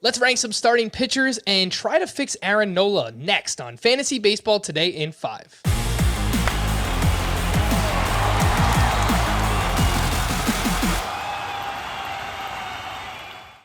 Let's rank some starting pitchers and try to fix Aaron Nola next on Fantasy Baseball Today in 5.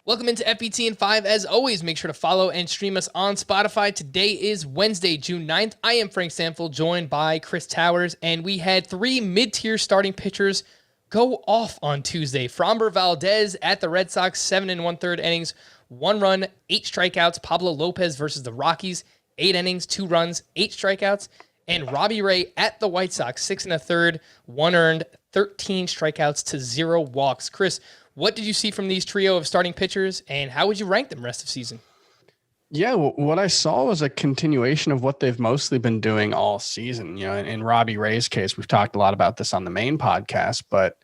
Welcome into FBT in 5. As always, make sure to follow and stream us on Spotify. Today is Wednesday, June 9th. I am Frank Sample, joined by Chris Towers, and we had 3 mid-tier starting pitchers go off on Tuesday. Framber Valdez at the Red Sox, 7 1/3 innings, 1 run, 8 strikeouts. Pablo Lopez versus the Rockies, 8 innings, 2 runs, 8 strikeouts. And Robbie Ray at the White Sox, 6 1/3, 1 earned, 13 strikeouts to 0 walks. Chris, what did you see from these trio of starting pitchers, and how would you rank them rest of season? Yeah, what I saw was a continuation of what they've mostly been doing all season. You know, in Robbie Ray's case, we've talked a lot about this on the main podcast, but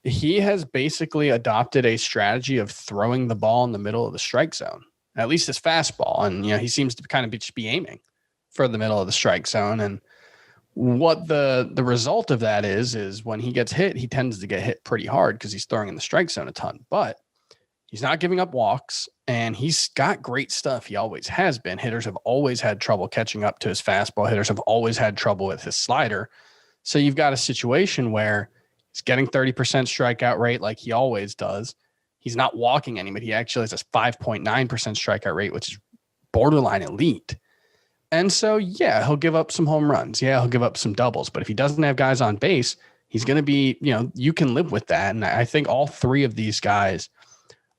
he has basically adopted a strategy of throwing the ball in the middle of the strike zone, at least his fastball. And, you know, he seems to kind of just be aiming for the middle of the strike zone. And what the result of that is when he gets hit, he tends to get hit pretty hard because he's throwing in the strike zone a ton, but he's not giving up walks and he's got great stuff. He always has been. Hitters have always had trouble catching up to his fastball. Hitters have always had trouble with his slider. So you've got a situation where he's getting 30% strikeout rate like he always does. He's not walking anybody. He actually has a 5.9% strikeout rate, which is borderline elite. And so, yeah, he'll give up some home runs. Yeah, he'll give up some doubles. But if he doesn't have guys on base, he's going to be, you know, you can live with that. And I think all 3 of these guys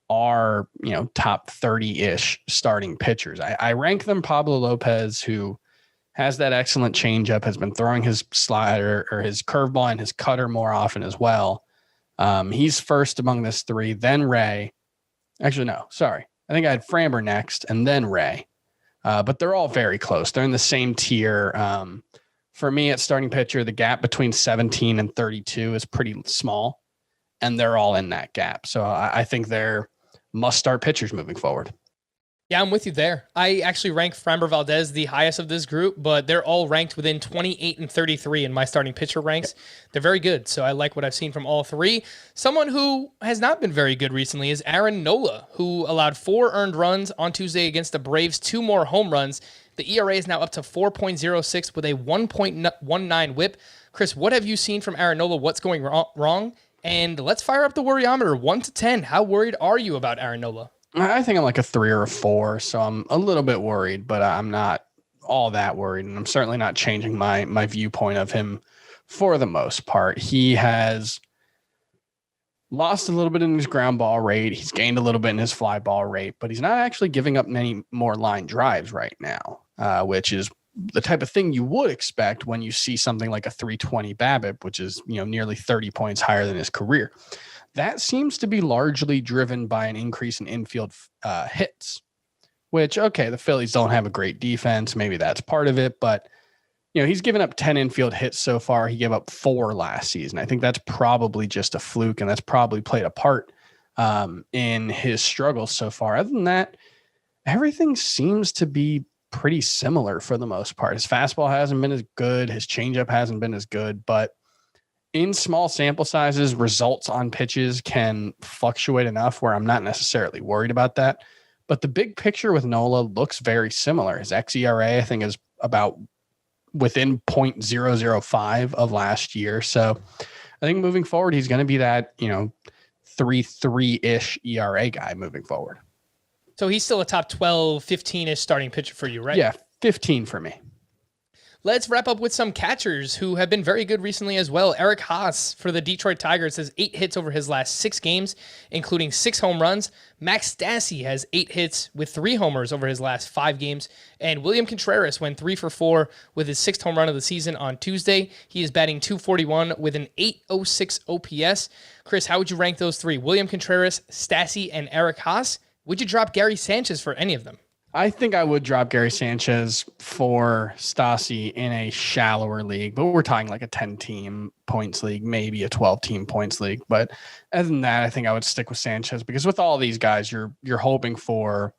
are, you know, top 30-ish starting pitchers. I rank them Pablo Lopez, who has that excellent changeup, has been throwing his slider or his curveball and his cutter more often as well. He's first among this 3, then Ray. Actually, no, sorry. I think I had Framber next and then Ray. But they're all very close. They're in the same tier. For me, at starting pitcher, the gap between 17 and 32 is pretty small, and they're all in that gap. So I think they're must-start pitchers moving forward. Yeah, I'm with you there. I actually rank Framber Valdez the highest of this group, but they're all ranked within 28 and 33 in my starting pitcher ranks. They're very good, so I like what I've seen from all 3. Someone who has not been very good recently is Aaron Nola, who allowed 4 earned runs on Tuesday against the Braves, 2 more home runs. The ERA is now up to 4.06 with a 1.19 whip. Chris, what have you seen from Aaron Nola? What's going wrong? And let's fire up the worryometer, 1 to 10. How worried are you about Aaron Nola? I think I'm like a 3 or a 4, so I'm a little bit worried, but I'm not all that worried, and I'm certainly not changing my viewpoint of him for the most part. He has lost a little bit in his ground ball rate. He's gained a little bit in his fly ball rate, but he's not actually giving up many more line drives right now, which is the type of thing you would expect when you see something like a 320 BABIP, which is, you know, nearly 30 points higher than his career. That seems to be largely driven by an increase in infield hits, which, okay, the Phillies don't have a great defense. Maybe that's part of it, but, you know, he's given up 10 infield hits so far. He gave up 4 last season. I think that's probably just a fluke, and that's probably played a part in his struggles so far. Other than that, everything seems to be pretty similar for the most part. His fastball hasn't been as good. His changeup hasn't been as good, but in small sample sizes, results on pitches can fluctuate enough where I'm not necessarily worried about that. But the big picture with Nola looks very similar. His xERA, I think, is about within 0.005 of last year. So I think moving forward, he's going to be that, you know, 3.3-ish ERA guy moving forward. So he's still a top 12, 15-ish starting pitcher for you, right? Yeah, 15 for me. Let's wrap up with some catchers who have been very good recently as well. Eric Haase for the Detroit Tigers has 8 hits over his last 6 games, including 6 home runs. Max Stassi has 8 hits with 3 homers over his last 5 games. And William Contreras went 3 for 4 with his 6th home run of the season on Tuesday. He is batting .241 with an .806 OPS. Chris, how would you rank those 3? William Contreras, Stassi, and Eric Haase? Would you drop Gary Sanchez for any of them? I think I would drop Gary Sanchez for Stassi in a shallower league, but we're talking like a 10-team points league, maybe a 12-team points league. But other than that, I think I would stick with Sanchez because with all these guys, you're hoping for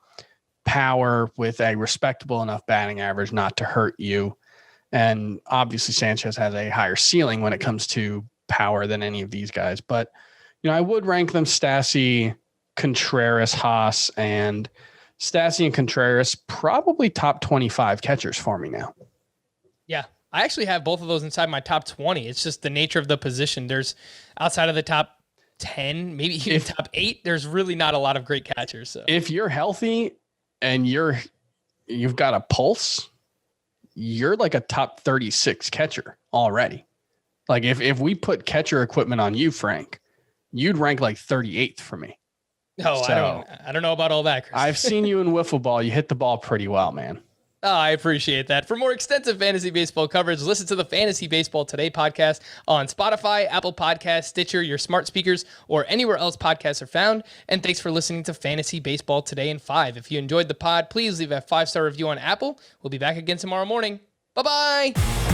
power with a respectable enough batting average not to hurt you. And obviously Sanchez has a higher ceiling when it comes to power than any of these guys. But, you know, I would rank them Stassi, Contreras, Haase, and Stassi and Contreras, probably top 25 catchers for me now. Yeah. I actually have both of those inside my top 20. It's just the nature of the position. There's outside of the top 10, maybe even top 8, there's really not a lot of great catchers. So if you're healthy and you've got a pulse, you're like a top 36 catcher already. Like if we put catcher equipment on you, Frank, you'd rank like 38th for me. No, so, I don't know about all that, Chris. I've seen you in wiffle ball. You hit the ball pretty well, man. Oh, I appreciate that. For more extensive fantasy baseball coverage, listen to the Fantasy Baseball Today podcast on Spotify, Apple Podcasts, Stitcher, your smart speakers, or anywhere else podcasts are found. And thanks for listening to Fantasy Baseball Today in 5. If you enjoyed the pod, please leave a 5-star review on Apple. We'll be back again tomorrow morning. Bye-bye.